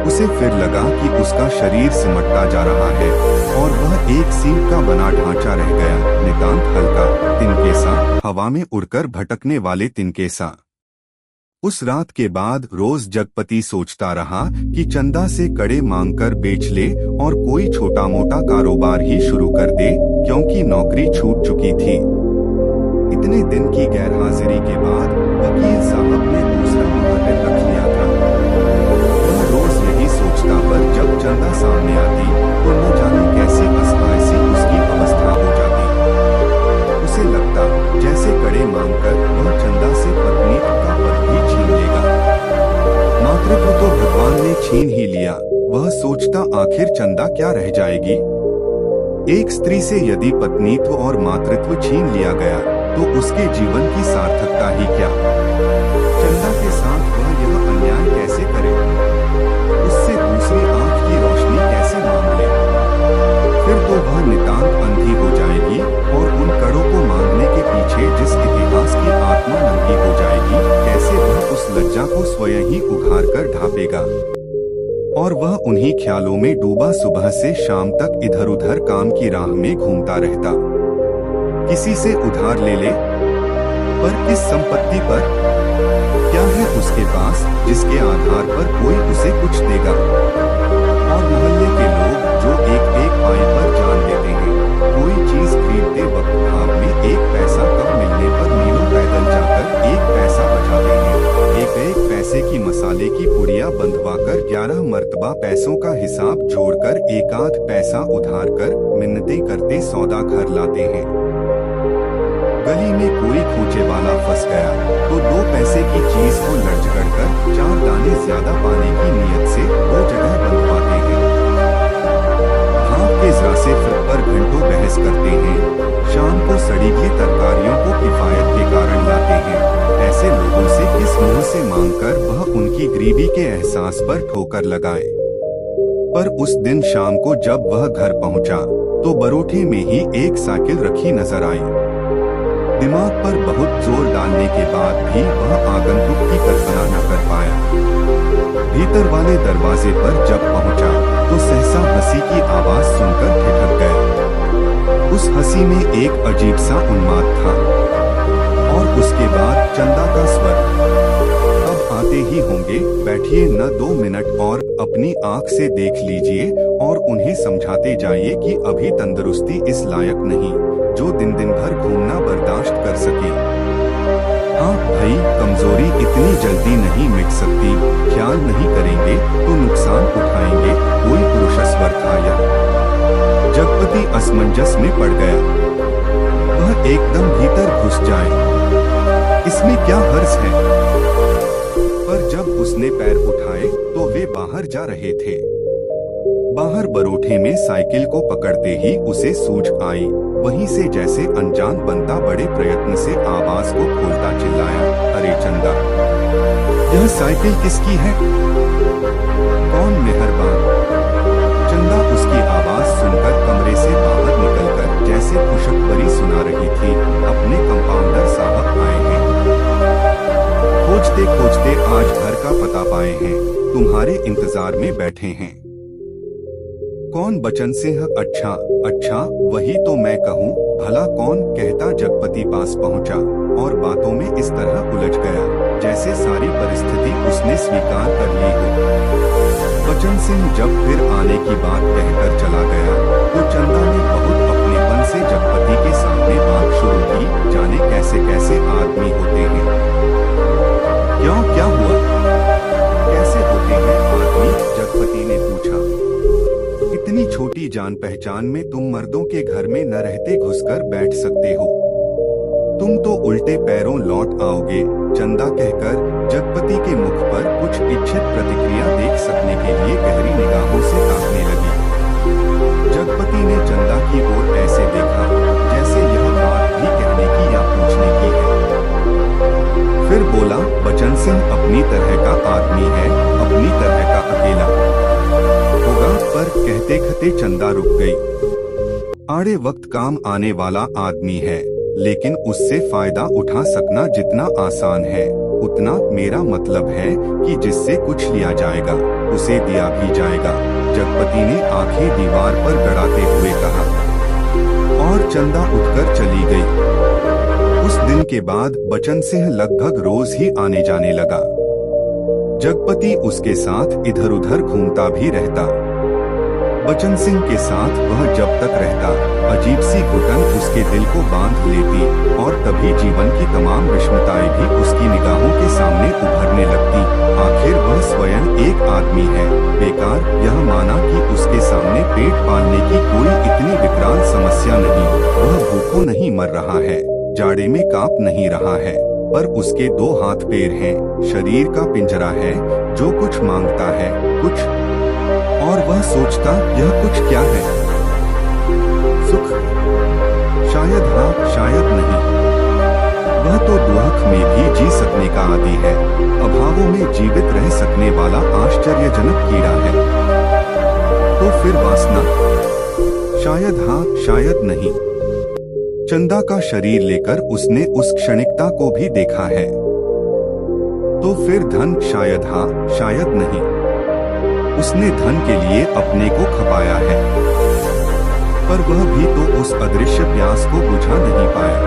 उसे फिर लगा कि उसका शरीर सिमटता जा रहा है और वह एक सीप का बना ढांचा रह गया, नितांत हल्का, तिनके सा, हवा में उड़कर भटकने वाले तिनके सा। उस रात के बाद रोज जगपति सोचता रहा कि चंदा से कड़े मांगकर बेच ले और कोई छोटा मोटा कारोबार ही शुरू कर दे, क्योंकि नौकरी छूट चुकी थी। इतने दिन की गैरहाजिरी के बाद वकील साहब ने दूसरा मुहर्रिर रख लिया था। वह रोज यही सोचता, पर जब चंदा सामने आती तो न जाने कैसी असहाय उसकी अवस्था हो जाती। उसे लगता जैसे कड़े मांगकर वह चंदा से पत्नी का पद भी छीन लेगा। मातृत्व तो भगवान ने छीन ही लिया। वह सोचता आखिर चंदा क्या रह जाएगी। एक स्त्री से यदि पत्नीत्व और मातृत्व छीन लिया गया तो उसके जीवन की सार्थकता ही क्या। चंदा के साथ वह यह अन्याय कैसे करे, उससे दूसरी आंख की रोशनी कैसे मांग ले। फिर तो वह नितांत अंधी हो जाएगी और उन कड़ों को मांगने के पीछे जिस इतिहास की आत्मा नंगी हो जाएगी, कैसे वह उस लज्जा को स्वयं ही उघार कर ढांपेगा। और वह उन्हीं ख्यालों में डूबा सुबह से शाम तक इधर उधर काम की राह में घूमता रहता। किसी से उधार ले ले, पर किस संपत्ति पर? क्या है उसके पास जिसके आधार पर कोई उसे कुछ देगा? और मोहल्ले के लोग जो एक एक पाई पर जान देते हैं, कोई चीज खरीदते वक्त भाव में एक पैसा कम मिलने पर मीलों पैदल जाकर पैसों का हिसाब जोड़कर एक आध पैसा उधार कर मिन्नतें करते सौदा घर लाते हैं। गली में कोई खोचे वाला फंस गया तो 2 पैसे की चीज को लड़झगड़ कर 4 दाने ज्यादा पाने की नीयत से वो जगह बंधवाते हैं। भाव के जरा से फ्रिज पर घंटों बहस करते हैं। शाम को सड़ी हुई तरकारियों को किफायत के कारण लाते हैं। ऐसे लोगों से किस मुंह से मांगकर वह उनकी गरीबी के एहसास पर ठोकर लगाए। पर उस दिन शाम को जब वह घर पहुंचा तो बरोठे में ही एक साइकिल रखी नजर आई। दिमाग पर बहुत जोर डालने के बाद भी वह आगंतुक की कल्पना न कर पाया। भीतर वाले दरवाजे पर जब पहुंचा तो सहसा हंसी की आवाज सुनकर ठिठक गया। उस हंसी में एक अजीब सा उन्माद था। और उसके बाद चंदा का स्वर, अब आते ही होंगे, बैठिए न 2 मिनट और अपनी आंख से देख लीजिए और उन्हें समझाते जाइए कि अभी तंदुरुस्ती इस लायक नहीं जो दिन दिन भर घूमना बर्दाश्त कर सके। हाँ भाई, कमजोरी इतनी जल्दी नहीं मिट सकती। ख्याल नहीं करेंगे तो नुकसान उठाएंगे। कोई पुरुष स्वर था यह। जगपति असमंजस में पड़ गया। वह एकदम भीतर घुस जाए, इसमें क्या हर्ज है? पर जब उसने पैर उठाए तो वे बाहर जा रहे थे। बाहर बरोठे में साइकिल को पकड़ते ही उसे सूझ आई। वहीं से जैसे अनजान बनता बड़े प्रयत्न से आवाज को खोलता चिल्लाया, अरे चंदा, यह साइकिल किसकी है? कौन मेहरबान? चंदा उसकी आवाज सुनकर कमरे से बाहर निकलकर जैसे खुशखबरी सुना रही थी, अपने कंपाउंडर साहब आए हैं। खोजते खोजते आज घर का पता पाए हैं, तुम्हारे इंतजार में बैठे हैं। कौन? बचन सिंह। अच्छा अच्छा, वही तो मैं कहूँ, भला कौन? कहता जगपति पास पहुँचा और बातों में इस तरह उलझ गया जैसे सारी परिस्थिति उसने स्वीकार कर ली हो। बचन सिंह जब फिर आने की बात कहकर चला गया तो चंदा ने बहुत अपनेपन से जगपति के सामने बात शुरू की, जाने कैसे कैसे आदमी होते हैं। क्यों, क्या हुआ? कैसे होते हैं आदमी? जगपति ने पूछा। इतनी छोटी जान पहचान में तुम मर्दों के घर में न रहते घुसकर बैठ सकते हो। तुम तो उल्टे पैरों लौट आओगे। चंदा कहकर जगपति के मुख पर कुछ इच्छित प्रतिक्रिया देख सकने के लिए गहरी निगाहों से ताकने लगी। जगपति ने चंदा की ओर ऐसे देखा जैसे यह बात भी कहने की या पूछने की है। फिर बोला, बचन सिंह अपनी तरह का आदमी है, अपनी तरह का अकेला होगा। पर कहते कहते चंदा रुक गई। आड़े वक्त काम आने वाला आदमी है, लेकिन उससे फायदा उठा सकना जितना आसान है उतना, मेरा मतलब है कि जिससे कुछ लिया जाएगा उसे दिया भी जाएगा। जगपति ने आंखें दीवार पर गड़ाते हुए कहा और चंदा उठकर चली गई। उस दिन के बाद बचन सिंह लगभग रोज ही आने जाने लगा। जगपति उसके साथ इधर उधर घूमता भी रहता। बचन सिंह के साथ वह जब तक रहता, अजीब सी घुटन उसके दिल को बांध लेती और तभी जीवन की तमाम विषमताएं भी उसकी निगाहों के सामने उभरने लगती। आखिर वह स्वयं एक आदमी है, बेकार। यह माना कि उसके सामने पेट पालने की कोई इतनी विकराल समस्या नहीं। वह भूखों नहीं मर रहा है, जाड़े में कांप नहीं रहा है, पर उसके 2 हाथ पैर हैं, शरीर का पिंजरा है जो कुछ मांगता है, कुछ। और वह सोचता, यह कुछ क्या है? सुख? शायद हाँ, शायद नहीं। वह तो दुख में भी जी सकने का आदी है, अभावों में जीवित रह सकने वाला आश्चर्यजनक कीड़ा है। तो फिर वासना? शायद हाँ, शायद नहीं। चंदा का शरीर लेकर उसने उस क्षणिकता को भी देखा है। तो फिर धन? शायद हाँ, शायद नहीं। उसने धन के लिए अपने को खपाया है, पर वह भी तो उस अदृश्य प्यास को बुझा नहीं पाया।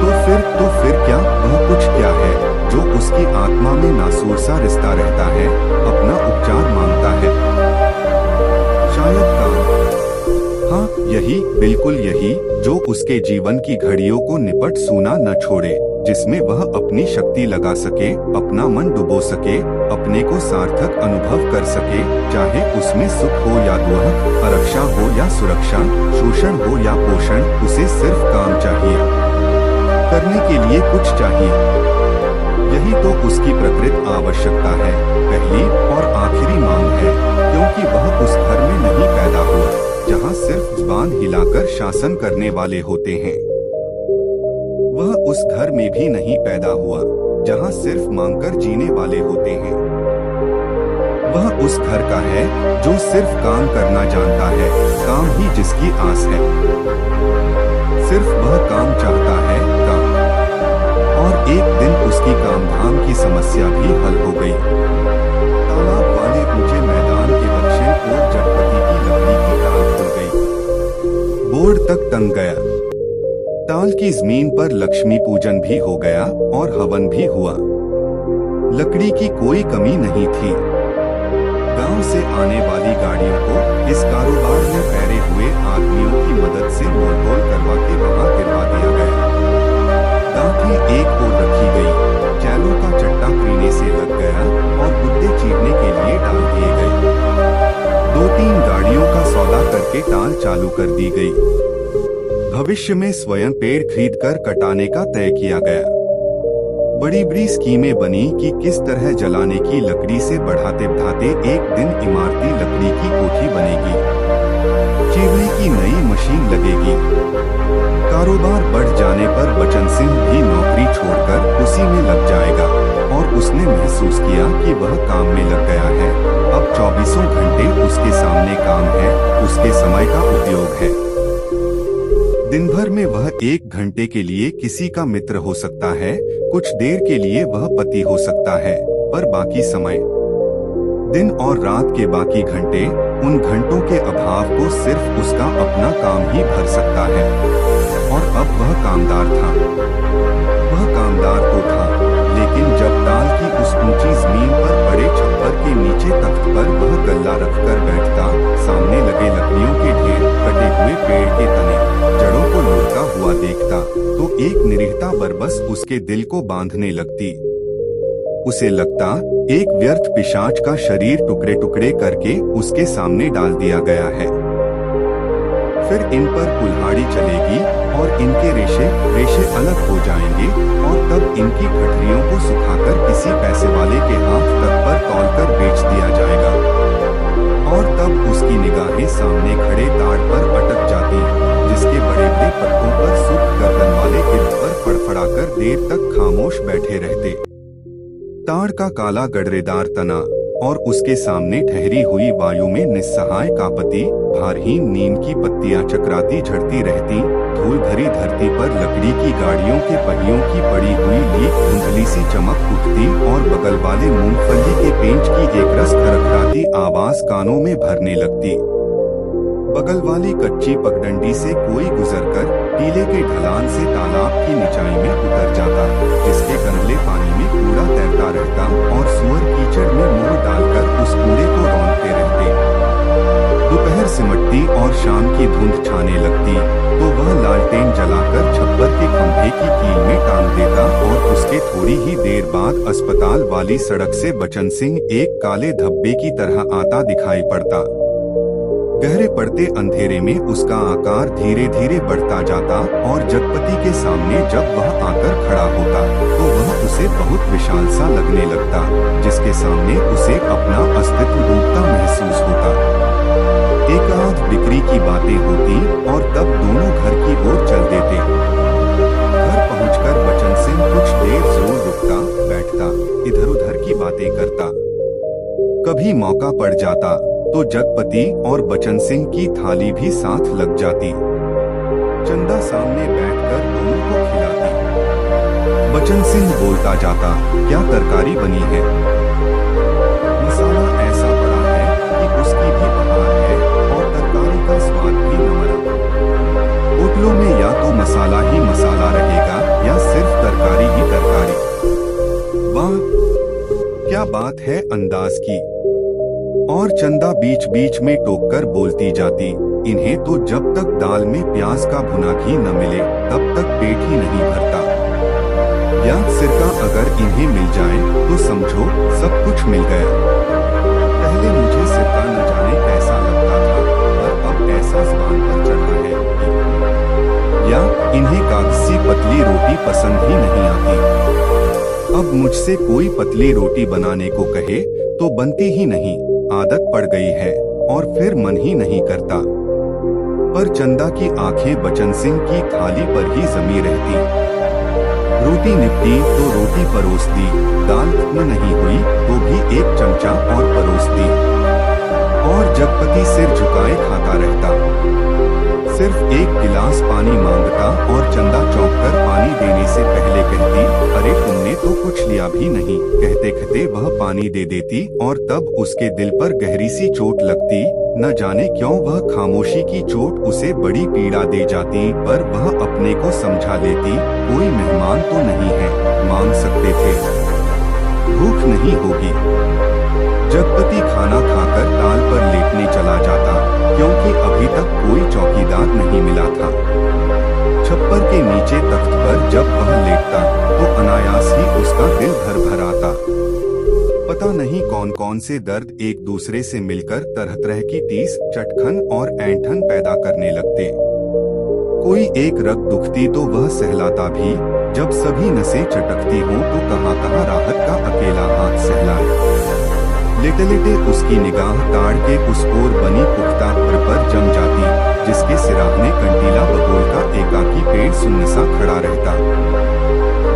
तो फिर क्या? वह कुछ क्या है जो उसकी आत्मा में नासूर सा रिश्ता रहता है, अपना उपचार मांगता है? शायद काम। हाँ, यही, बिल्कुल यही, जो उसके जीवन की घड़ियों को निपट सूना न छोड़े। जिसमें वह अपनी शक्ति लगा सके, अपना मन डुबो सके, अपने को सार्थक अनुभव कर सके, चाहे उसमें सुख हो या दुख, आरक्षा हो या सुरक्षा, शोषण हो या पोषण, उसे सिर्फ काम चाहिए, करने के लिए कुछ चाहिए। यही तो उसकी प्रकृत आवश्यकता है, पहली और आखिरी मांग है, क्योंकि वह उस घर में नहीं पैदा हुआ जहाँ सिर्फ जुबान हिलाकर शासन करने वाले होते हैं। वह उस घर में भी नहीं पैदा हुआ जहाँ सिर्फ मांगकर जीने वाले होते हैं। वह उस घर का है जो सिर्फ काम करना जानता है, काम ही जिसकी आस है। सिर्फ वह काम चाहता है, काम। और एक दिन उसकी काम धाम की समस्या भी हल हो गई। तालाब वाले ऊंचे मैदान के दक्षिण ओर जटपति की लकड़ी की टाल खुल गई। बोर्ड तक तंग गया। ताल की जमीन पर लक्ष्मी पूजन भी हो गया और हवन भी हुआ। लकड़ी की कोई कमी नहीं थी। गांव से आने वाली गाड़ियों को इस कारोबार में पैरे हुए आदमियों की मदद से मोल-तोल करवा के वहां गिरवा दिया गया। गांठी एक ओर रखी गई, चैलों का चट्टा पीने से लग गया और गुद्दे चीरने के लिए डाल दिए गए। 2-3 गाड़ियों का सौदा करके टाल चालू कर दी गई। भविष्य में स्वयं पेड़ खरीदकर कटाने का तय किया गया। बड़ी बड़ी स्कीमें बनी कि किस तरह जलाने की लकड़ी से बढ़ाते बढ़ाते एक दिन इमारती लकड़ी की कोठी बनेगी, चीरने की नई मशीन लगेगी। कारोबार बढ़ जाने पर बचन सिंह भी नौकरी छोड़कर उसी में लग जाएगा और उसने महसूस किया कि वह काम में लग गया है। अब 24 घंटे उसके सामने काम है, उसके समय का उपयोग है। दिन भर में वह 1 घंटे के लिए किसी का मित्र हो सकता है, कुछ देर के लिए वह पति हो सकता है, पर बाकी समय, दिन और रात के बाकी घंटे, उन घंटों के अभाव को सिर्फ उसका अपना काम ही भर सकता है। और अब वह कामदार था। वह कामदार तो था, लेकिन जब ताल की उस ऊंची जमीन पर बड़े छप्पर के नीचे तख्त पर वह गल्ला रखकर बैठता, सामने लगे लकड़ियों के ढेर, कटे हुए पेड़ के तने, जड़ों को लुढ़का हुआ देखता, तो एक निरीहता बरबस उसके दिल को बांधने लगती। उसे लगता एक व्यर्थ पिशाच का शरीर टुकड़े टुकड़े करके उसके सामने डाल दिया गया है। फिर इन पर कुल्हाड़ी चलेगी और इनके रेशे अलग हो जाएंगे और तब इनकी गठरियों को सुखाकर किसी पैसे वाले के हाथ तक पर तौलकर बेच दिया जाएगा। और तब उसकी निगाहें सामने खड़े ताड़ पर अटक जाती, जिसके बड़े बड़े पत्तों पर सुर्ख गर्दन वाले गिद्ध पर फड़फड़ाकर देर तक खामोश बैठे रहते। ताड़ का काला गडरेदार तना और उसके सामने ठहरी हुई वायु में निस्सहाय कापति, भारहीन नींद की पत्तियां चकराती झड़ती रहती। धूल भरी धरती पर लकड़ी की गाड़ियों के पहियों की पड़ी हुई लीक धुंधली सी चमक उठती और बगल वाले मूंगफली के पेंच की एकरस खरखराती आवाज कानों में भरने लगती। बगल वाली कच्ची पगडंडी से कोई गुजरकर टीले के ढलान से तालाब की निचाई में उतर जाता, जिसके गंदले पानी में कूड़ा तैरता रहता और सुअर कीचड़ में मुंह डालकर उस कूड़े को रौंदते रहते। दोपहर सिमटती और शाम की धुंध छाने लगती तो वह लालटेन जलाकर छप्पर के खंभे की कील में टांग देता और उसके थोड़ी ही देर बाद अस्पताल वाली सड़क से बचन सिंह एक काले धब्बे की तरह आता दिखाई पड़ता। गहरे पड़ते अंधेरे में उसका आकार धीरे धीरे बढ़ता जाता और जगपति के सामने जब वह आकर खड़ा होता तो वह उसे बहुत विशाल सा लगने लगता, जिसके सामने उसे अपना अस्तित्व डूबता महसूस होता। एक आध बिक्री की बातें होती और तब दोनों घर की ओर चल देते। घर पहुंचकर बचन सिंह कुछ देर जरूर रुकता, बैठता, इधर उधर की बातें करता। कभी मौका पड़ जाता तो जगपति और बचन सिंह की थाली भी साथ लग जाती। चंदा सामने बैठकर दोनों को खिलाती। बचन सिंह बोलता जाता, क्या तरकारी बनी है? मसाला ऐसा पड़ा है कि उसकी भी बहार है और तरकारी का स्वाद भी नमरा। होटलों में या तो मसाला ही मसाला रहेगा या सिर्फ तरकारी ही तरकारी। वाह, क्या बात है अंदाज की। और चंदा बीच बीच में टोककर बोलती जाती, इन्हें तो जब तक दाल में प्याज का भुना घी न मिले तब तक पेट ही नहीं भरता। या सिरका अगर इन्हें मिल जाए तो समझो सब कुछ मिल गया। पहले मुझे सिरका न जाने कैसा लगता था, पर अब ऐसा ज़ुबान पर चढ़ा है। या इन्हें कागज़ी पतली रोटी पसंद ही नहीं आती। अब मुझसे कोई पतली रोटी बनाने को कहे तो बनती ही नहीं, आदत पड़ गई है और फिर मन ही नहीं करता। पर चंदा की आंखें बचन सिंह की थाली पर ही जमी रहती। रोटी निपटी तो रोटी परोस दी, दाल खत्म नहीं हुई तो भी एक चमचा और परोस दी। और जगपति सिर झुकाए खाता रहता। सिर्फ एक गिलास पानी मांगता और चंदा चौंक कर पानी देने से पहले कहती, अरे तुमने तो कुछ लिया भी नहीं। कहते कहते वह पानी दे देती और तब उसके दिल पर गहरी सी चोट लगती। न जाने क्यों वह खामोशी की चोट उसे बड़ी पीड़ा दे जाती, पर वह अपने को समझा लेती, कोई मेहमान तो नहीं है, मांग सकते थे, भूख नहीं होगी। जगपति खाना खाकर टाल पर लेटने चला जाता, क्योंकि अभी तक कोई चौकीदार नहीं मिला था। छप्पर के नीचे तख्त पर जब वह लेटता तो अनायास ही उसका दिल भर आता। पता नहीं कौन कौन से दर्द एक दूसरे से मिलकर तरह तरह की टीस, चटखन और ऐंठन पैदा करने लगते। कोई एक रग दुखती तो वह सहलाता भी, जब सभी नसें चटकती हों तो कहाँ राहत का अकेला हाथ सहलाए। लेटे लेटे उसकी निगाह ताड़ के उस ओर बनी पुख्ता पर जम जाती, जिसके सिराहने कंटीला बबूल का एकाकी पेड़ सुन्नसा खड़ा रहता।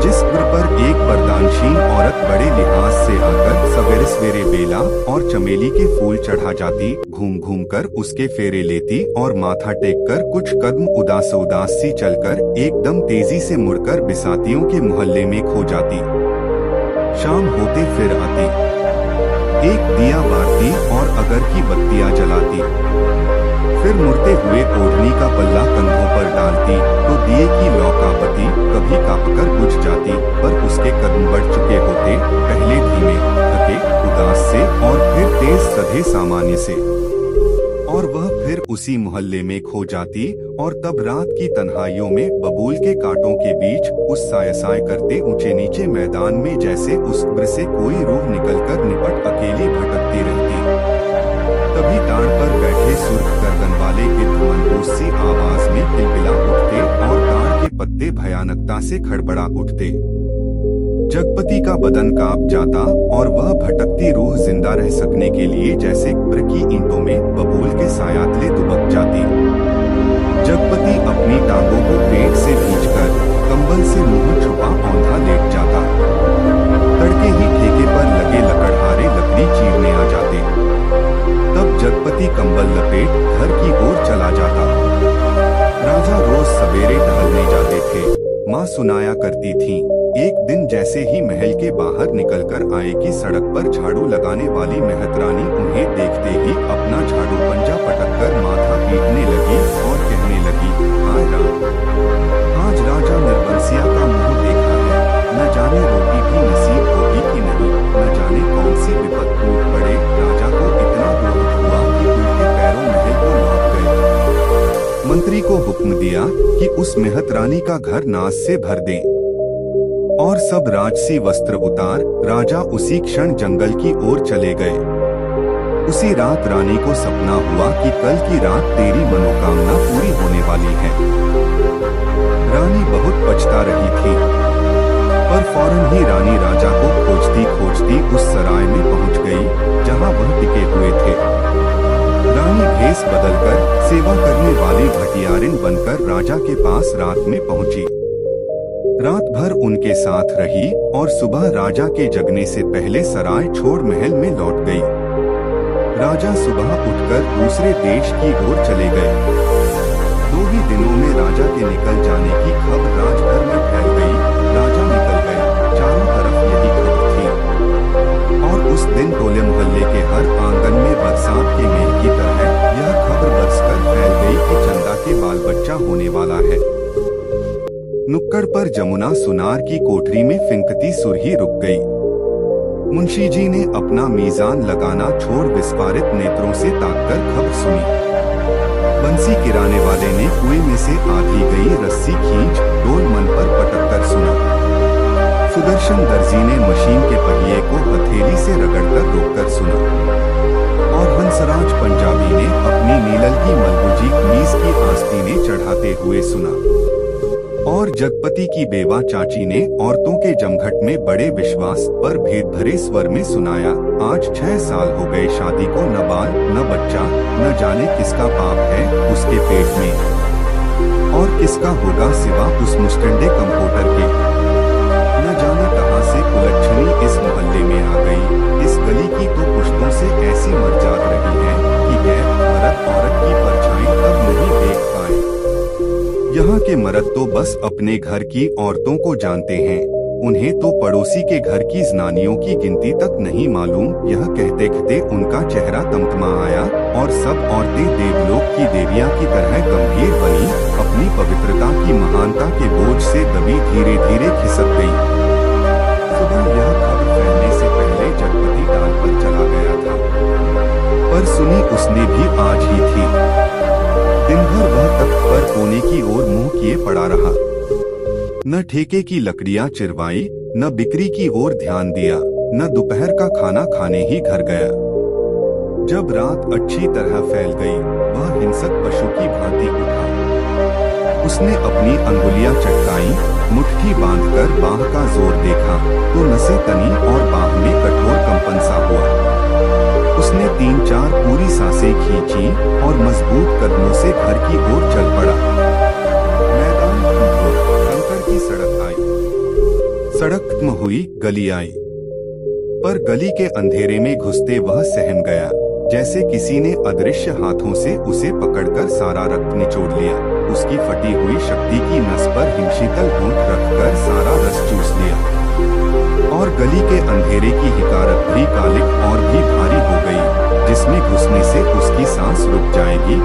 जिस पर एक बरदानशीन औरत बड़े लिहाज से आकर सवेरे सवेरे बेला और चमेली के फूल चढ़ा जाती, घूम घूम कर उसके फेरे लेती और माथा टेक कर कुछ कदम उदास सी चलकर एकदम तेजी से मुड़कर बिसातियों के मोहल्ले में खो जाती। शाम होते फिर आती, एक दिया बारती और अगर की बत्तियां जलाती, फिर मुड़ते हुए ओढ़नी का पल्ला कंधों पर डालती तो दिए की लौ कांपती, कभी कांपकर बुझ जाती, पर उसके कदम बढ़ चुके होते, पहले धीमे, थके, उदास से और फिर तेज सधे सामान्य से, और वह फिर उसी मोहल्ले में खो जाती। और तब रात की तन्हाइयों में बबूल के कांटों के बीच उस साय करते ऊंचे नीचे मैदान में जैसे उस उम्र से कोई रूह निकलकर निपट अकेली भटकती रहती। तभी ताड़ पर बैठे सुर्ख गर्दन वाले गिद्ध मनहूस सी आवाज में किलबिला उठते और ताड़ के पत्ते भयानकता से खड़बड़ा उठते। जगपति का बदन कांप जाता और वह भटकती रूह जिंदा रह सकने के लिए जैसे कब्र की ईंटों में बबूल के सायातले दुबक जाती। जगपति अपनी टांगों को पेट से भींचकर कंबल से मुंह छुपा औंधा लेट जाता। तड़के ही ठेके पर लगे लकड़हारे लकड़ी चीरने आ जाते। तब जगपति कंबल लपेट घर की ओर चला जाता। राजा रोज सवेरे टहलने जाते थे, माँ सुनाया करती थीं। एक दिन जैसे ही महल के बाहर निकलकर आए कि सड़क पर झाड़ू लगाने वाली मेहतरानी उन्हें देखते ही अपना झाड़ू पंजा पटककर माथा पीटने लगी और कहने लगी, हाय राम, आज राजा निर्बंसिया का मुंह देखा है, न जाने रोटी भी नसीब होगी कि नहीं, न जाने कौन सी विपत टूट पड़े। राजा को इतना क्रोध हुआ कि उल्टे पैरों महल को लौट गए। मंत्री को हुक्म दिया कि उस मेहतरानी का घर नाश से भर दें और सब राजसी वस्त्र उतार राजा उसी क्षण जंगल की ओर चले गए। उसी रात रानी को सपना हुआ कि कल की रात तेरी मनोकामना पूरी होने वाली है। रानी बहुत पछता रही थी, पर फौरन ही रानी राजा को खोजती खोजती उस सराय में पहुंच गई जहां वह टिके हुए थे। रानी भेष बदलकर सेवा करने वाली भटियारिन बनकर राजा के पास रात में पहुंची। रात भर उनके साथ रही और सुबह राजा के जगने से पहले सराय छोड़ महल में लौट गई। राजा सुबह उठकर दूसरे देश की ओर चले गए। 2 ही दिनों में राजा के निकल जाने की खबर राजभर में फैल गई। राजा निकल गए, चारों तरफ यही खबर थी। और उस दिन टोले मोहल्ले के हर आंगन में बरसात के मेघ की तरह यह खबर बरसकर फैल गई कि चंदा के बाल बच्चा होने वाला है। नुक्कड़ पर जमुना सुनार की कोठरी में फिंकती सुरही रुक गई। मुंशी जी ने अपना मीजान लगाना छोड़ विस्फारित नेत्रों से ताककर खबर सुनी। बंसी किराने वाले ने कुएं में से आधी गई रस्सी खींच डोल मन पर पटक कर सुना। सुदर्शन दर्जी ने मशीन के पहिए को हथेली से रगड़कर रोककर सुना और हंसराज पंजाबी ने अपनी नीलगी मलगुजी कमीज की आस्तीनें चढ़ाते हुए सुना और जगपति की बेवा चाची ने औरतों के जमघट में बड़े विश्वास पर भेद भरे स्वर में सुनाया, आज 6 साल हो गए शादी को, न बाल न बच्चा, न जाने किसका पाप है उसके पेट में और किसका होगा सिवा उस मुस्टंडे कंप्यूटर के। न जाने कहां से कुलच्छनी इस मोहल्ले में आ गई। इस गली की तो पुश्तों से ऐसी मर जाग रही है कि गैर मर्द औरत की परछाई तब नहीं देख पाए। यहाँ के मर्द तो बस अपने घर की औरतों को जानते हैं, उन्हें तो पड़ोसी के घर की जनानियों की गिनती तक नहीं मालूम। यह कहते कहते उनका चेहरा तमतमा आया और सब औरतें देवलोक की देवियां की तरह गंभीर बनी, अपनी पवित्रता की महानता के बोझ से दबी धीरे धीरे खिसक गई। सुबह यह खबर फैलने से पहले जगपति डाल पर चला गया था, पर सुनी उसने भी आज ही थी। दिन भर वह तख्त पर कोने की ओर मुंह किए पड़ा रहा, न ठेके की लकड़ियां चिरवाई, न बिक्री की ओर ध्यान दिया, न दोपहर का खाना खाने ही घर गया। जब रात अच्छी तरह फैल गई, वह हिंसक पशु की भांति उठा। उसने अपनी अंगुलियां चटकाई, मुट्ठी बांधकर बाह का जोर देखा तो नसें तनी और बाह में कठोर कंपन सा हुआ। उसने 3-4 पूरी सांसें खींची और मजबूत कदमों से घर की ओर चल पड़ा। मैदान कंकड़ की सड़क आई, सड़क खत्म हुई, गली आई, पर गली के अंधेरे में घुसते वह सहम गया, जैसे किसी ने अदृश्य हाथों से उसे पकड़कर सारा रक्त निचोड़ लिया। उसकी फटी हुई शक्ति की नस पर हिमशीतल होंठ रखकर सारा रस चूस लिया और गली के अंधेरे की हिकारत भी कालिक और भी भारी हो गई, जिसमें घुसने से उसकी सांस रुक जाएगी।